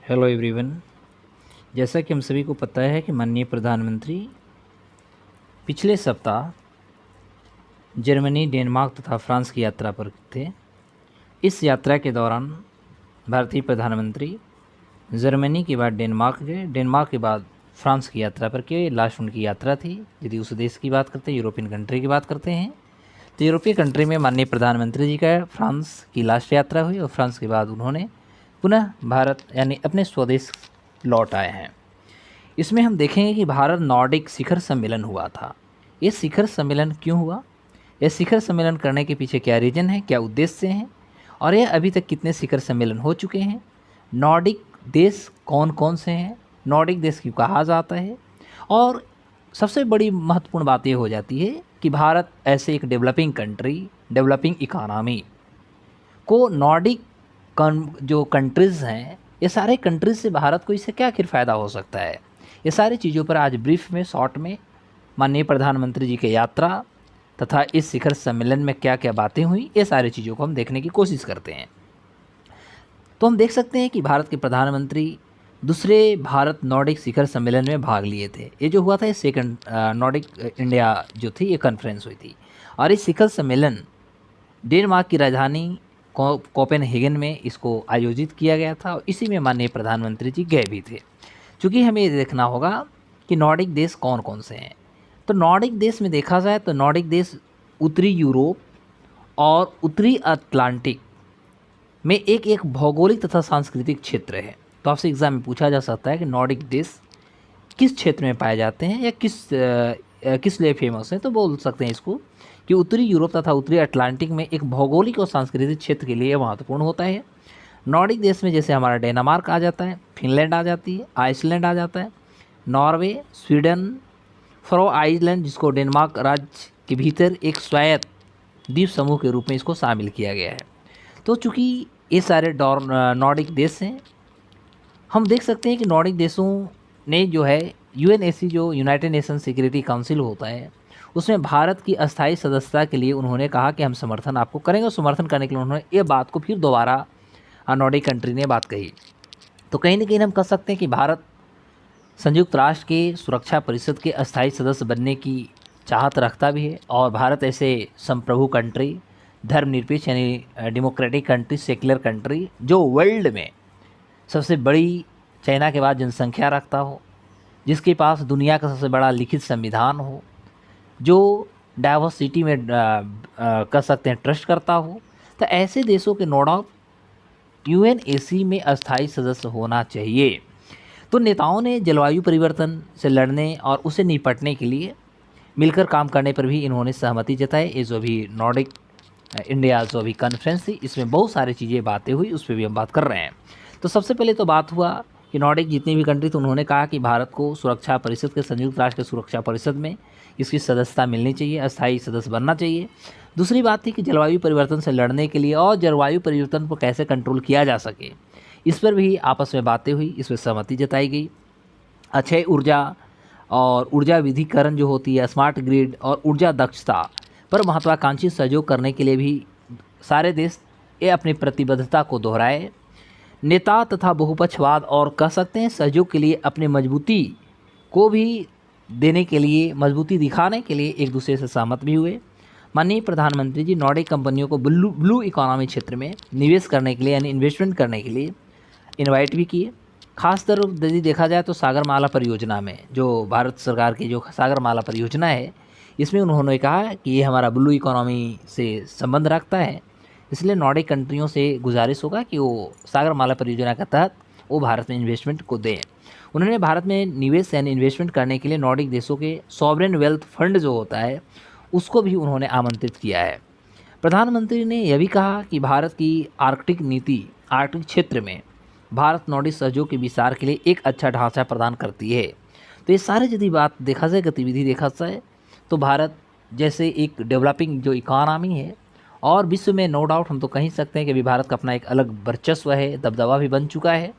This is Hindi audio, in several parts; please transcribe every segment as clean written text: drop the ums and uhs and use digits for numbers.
Hello everyone. जैसा कि हम सभी को पता है कि माननीय प्रधानमंत्री पिछले सप्ताह जर्मनी, डेनमार्क तथा फ्रांस की यात्रा पर थे। इस यात्रा के दौरान भारतीय प्रधानमंत्री जर्मनी के बाद डेनमार्क गए, डेनमार्क के बाद फ्रांस की यात्रा पर गए। लास्ट उनकी यात्रा थी। यदि उस देश की बात करते हैं, यूरोपियन कंट्री की बात करते हैं, तो यूरोपीय कंट्री में माननीय प्रधानमंत्री जी का फ्रांस की लास्ट यात्रा हुई और फ्रांस के बाद उन्होंने पुनः भारत यानी अपने स्वदेश लौट आए हैं। इसमें हम देखेंगे कि भारत नॉर्डिक शिखर सम्मेलन हुआ था। ये शिखर सम्मेलन क्यों हुआ? यह शिखर सम्मेलन करने के पीछे क्या रीजन है, क्या उद्देश्य हैं, और यह अभी तक कितने शिखर सम्मेलन हो चुके हैं? नॉर्डिक देश कौन कौन से हैं? नॉर्डिक देश क्यों कहा जाता है? और सबसे बड़ी महत्वपूर्ण बात ये हो जाती है कि भारत ऐसे एक डेवलपिंग कंट्री, डेवलपिंग इकानमी को नॉर्डिक जो कंट्रीज़ हैं, ये सारे कंट्रीज़ से भारत को इससे क्या आखिर फ़ायदा हो सकता है? ये सारी चीज़ों पर आज ब्रीफ में, शॉर्ट में माननीय प्रधानमंत्री जी की यात्रा तथा इस शिखर सम्मेलन में क्या क्या बातें हुई, ये सारी चीज़ों को हम देखने की कोशिश करते हैं। तो हम देख सकते हैं कि भारत के प्रधानमंत्री दूसरे भारत नॉर्डिक शिखर सम्मेलन में भाग लिए थे। ये जो हुआ था, ये सेकंड नॉर्डिक इंडिया जो थी, ये कॉन्फ्रेंस हुई थी। और इस शिखर सम्मेलन डेनमार्क की राजधानी कोपेनहेगन में इसको आयोजित किया गया था और इसी में माननीय प्रधानमंत्री जी गए भी थे। चूँकि हमें ये देखना होगा कि नॉर्डिक देश कौन कौन से हैं। तो नॉर्डिक देश में देखा जाए तो नॉर्डिक देश उत्तरी यूरोप और उत्तरी अटलांटिक में एक एक भौगोलिक तथा सांस्कृतिक क्षेत्र है। तो आपसे एग्ज़ाम में पूछा जा सकता है कि नॉर्डिक देश किस क्षेत्र में पाए जाते हैं या किस लिए फेमस हैं। तो बोल सकते हैं इसको कि उत्तरी यूरोप तथा उत्तरी अटलांटिक में एक भौगोलिक और सांस्कृतिक क्षेत्र के लिए महत्वपूर्ण होता है। नॉर्डिक देश में जैसे हमारा डेनमार्क आ जाता है, फिनलैंड आ जाती है, आइसलैंड आ जाता है, नॉर्वे, स्वीडन, फरो आइलैंड जिसको डेनमार्क राज्य के भीतर एक स्वायत्त द्वीप समूह के रूप में इसको शामिल किया गया है। तो चूँकि ये सारे नॉर्डिक देश हैं, हम देख सकते हैं कि नॉर्डिक देशों ने जो है यूएनएससी जो यूनाइटेड नेशन सिक्योरिटी काउंसिल होता है, उसमें भारत की अस्थायी सदस्यता के लिए उन्होंने कहा कि हम समर्थन आपको करेंगे। और समर्थन करने के लिए उन्होंने ये बात को फिर दोबारा नॉर्डिक कंट्री ने बात कही। तो कहीं ना कहीं हम कह सकते हैं कि भारत संयुक्त राष्ट्र के सुरक्षा परिषद के अस्थायी सदस्य बनने की चाहत रखता भी है। और भारत ऐसे संप्रभु कंट्री, धर्मनिरपेक्ष यानी डेमोक्रेटिक कंट्री, सेक्युलर कंट्री जो वर्ल्ड में सबसे बड़ी चाइना के बाद जनसंख्या रखता हो, जिसके पास दुनिया का सबसे बड़ा लिखित संविधान हो, जो डाइवर्सिटी में कर सकते हैं ट्रस्ट करता हो, तो ऐसे देशों के नो डाउट यूएनएसी में अस्थायी सदस्य होना चाहिए। तो नेताओं ने जलवायु परिवर्तन से लड़ने और उसे निपटने के लिए मिलकर काम करने पर भी इन्होंने सहमति जताई। ये जो भी नॉर्डिक इंडिया जो भी कॉन्फ्रेंस थी, इसमें बहुत सारी चीज़ें बातें हुई, उस पर भी हम बात कर रहे हैं। तो सबसे पहले तो बात हुआ कि नॉर्डिक जितनी भी कंट्री, तो उन्होंने कहा कि भारत को सुरक्षा परिषद के, संयुक्त राष्ट्र के सुरक्षा परिषद में इसकी सदस्यता मिलनी चाहिए, अस्थायी सदस्य बनना चाहिए। दूसरी बात थी कि जलवायु परिवर्तन से लड़ने के लिए और जलवायु परिवर्तन को कैसे कंट्रोल किया जा सके, इस पर भी आपस में बातें हुई, इस पर सहमति जताई गई। अक्षय ऊर्जा और ऊर्जा विधिकरण जो होती है, स्मार्ट ग्रिड और ऊर्जा दक्षता पर महत्वाकांक्षी सहयोग करने के लिए भी सारे देश ये अपनी प्रतिबद्धता को दोहराए। नेता तथा बहुपक्षवाद और कह सकते हैं सहयोग के लिए अपनी मजबूती को भी देने के लिए, मजबूती दिखाने के लिए एक दूसरे से सहमत भी हुए। माननीय प्रधानमंत्री जी नॉर्डिक कंपनियों को ब्लू इकोनॉमी क्षेत्र में निवेश करने के लिए यानी इन्वेस्टमेंट करने के लिए इनवाइट भी किए। खासतर यदि देखा जाए तो सागरमाला परियोजना में, जो भारत सरकार की जो सागरमाला परियोजना है, इसमें उन्होंने कहा कि ये हमारा ब्लू इकोनॉमी से संबंध रखता है, इसलिए नॉर्डिक कंट्रियों से गुजारिश होगा कि वो सागरमाला परियोजना के तहत वो भारत में इन्वेस्टमेंट को दें। उन्होंने भारत में निवेश यानी इन्वेस्टमेंट करने के लिए नॉर्डिक देशों के सॉवरेन वेल्थ फंड जो होता है, उसको भी उन्होंने आमंत्रित किया है। प्रधानमंत्री ने यह भी कहा कि भारत की आर्कटिक नीति आर्कटिक क्षेत्र में भारत नॉर्डिक सहयोग के विस्तार के लिए एक अच्छा ढांचा प्रदान करती है। तो ये सारे यदि बात देखा जाए, गतिविधि देखा जाए, तो भारत जैसे एक डेवलपिंग जो इकोनॉमी है और विश्व में नो डाउट हम तो कह सकते हैं कि अभी भारत का अपना एक अलग वर्चस्व है, दबदबा भी बन चुका है।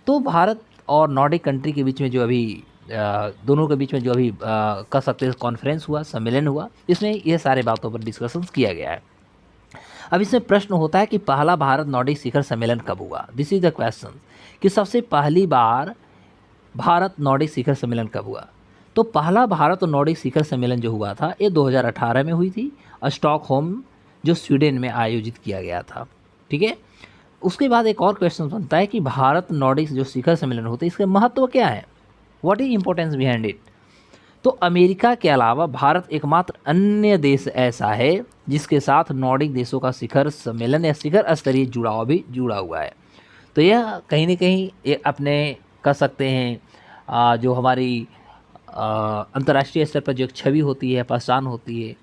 तो भारत और नॉर्डिक कंट्री के बीच में जो अभी दोनों के बीच में जो अभी कह सकते हैं कॉन्फ्रेंस हुआ, सम्मेलन हुआ, इसमें ये सारे बातों पर डिस्कशंस किया गया है। अब इसमें प्रश्न होता है कि पहला भारत नॉर्डिक शिखर सम्मेलन कब हुआ। दिस इज द क्वेश्चन कि सबसे पहली बार भारत नॉर्डिक शिखर सम्मेलन कब हुआ। तो पहला भारत और नॉर्डिक शिखर सम्मेलन जो हुआ था ये 2018 में हुई थी, स्टॉकहोम जो स्वीडन में आयोजित किया गया था। ठीक है, उसके बाद एक और क्वेश्चन बनता है कि भारत नॉर्डिक जो शिखर सम्मेलन होते हैं इसका महत्व क्या है, what is importance behind it. तो अमेरिका के अलावा भारत एकमात्र अन्य देश ऐसा है जिसके साथ नॉर्डिक देशों का शिखर सम्मेलन या शिखर स्तरीय जुड़ाव भी जुड़ा हुआ है। तो यह कहीं ना कहीं ये अपने कह सकते हैं जो हमारी अंतर्राष्ट्रीय स्तर पर जो एक छवि होती है, पहचान होती है,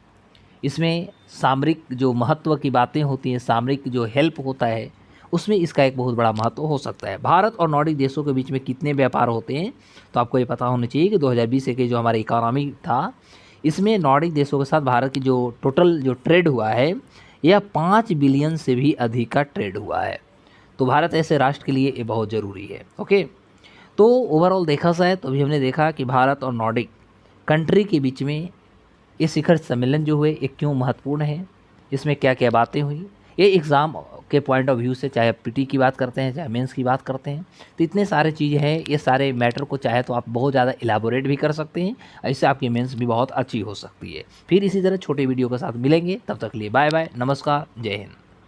इसमें सामरिक जो महत्व की बातें होती हैं, सामरिक जो हेल्प होता है, उसमें इसका एक बहुत बड़ा महत्व हो सकता है। भारत और नॉर्डिक देशों के बीच में कितने व्यापार होते हैं, तो आपको ये पता होना चाहिए कि 2020 के जो हमारा इकोनॉमी था, इसमें नॉर्डिक देशों के साथ भारत की जो टोटल जो ट्रेड हुआ है यह 5 बिलियन से भी अधिक का ट्रेड हुआ है। तो भारत ऐसे राष्ट्र के लिए ये बहुत ज़रूरी है। ओके, तो ओवरऑल देखा जाए तो अभी हमने देखा कि भारत और नॉर्डिक कंट्री के बीच में ये शिखर सम्मेलन जो हुए ये क्यों महत्वपूर्ण है, इसमें क्या क्या बातें हुई। ये एग्ज़ाम के पॉइंट ऑफ व्यू से, चाहे पीटी की बात करते हैं चाहे मेंस की बात करते हैं, तो इतने सारे चीज़ें हैं, ये सारे मैटर को चाहे तो आप बहुत ज़्यादा इलाबोरेट भी कर सकते हैं, इससे आपकी मेंस भी बहुत अच्छी हो सकती है। फिर इसी तरह छोटे वीडियो के साथ मिलेंगे, तब तक के लिए बाय बाय, नमस्कार, जय हिंद।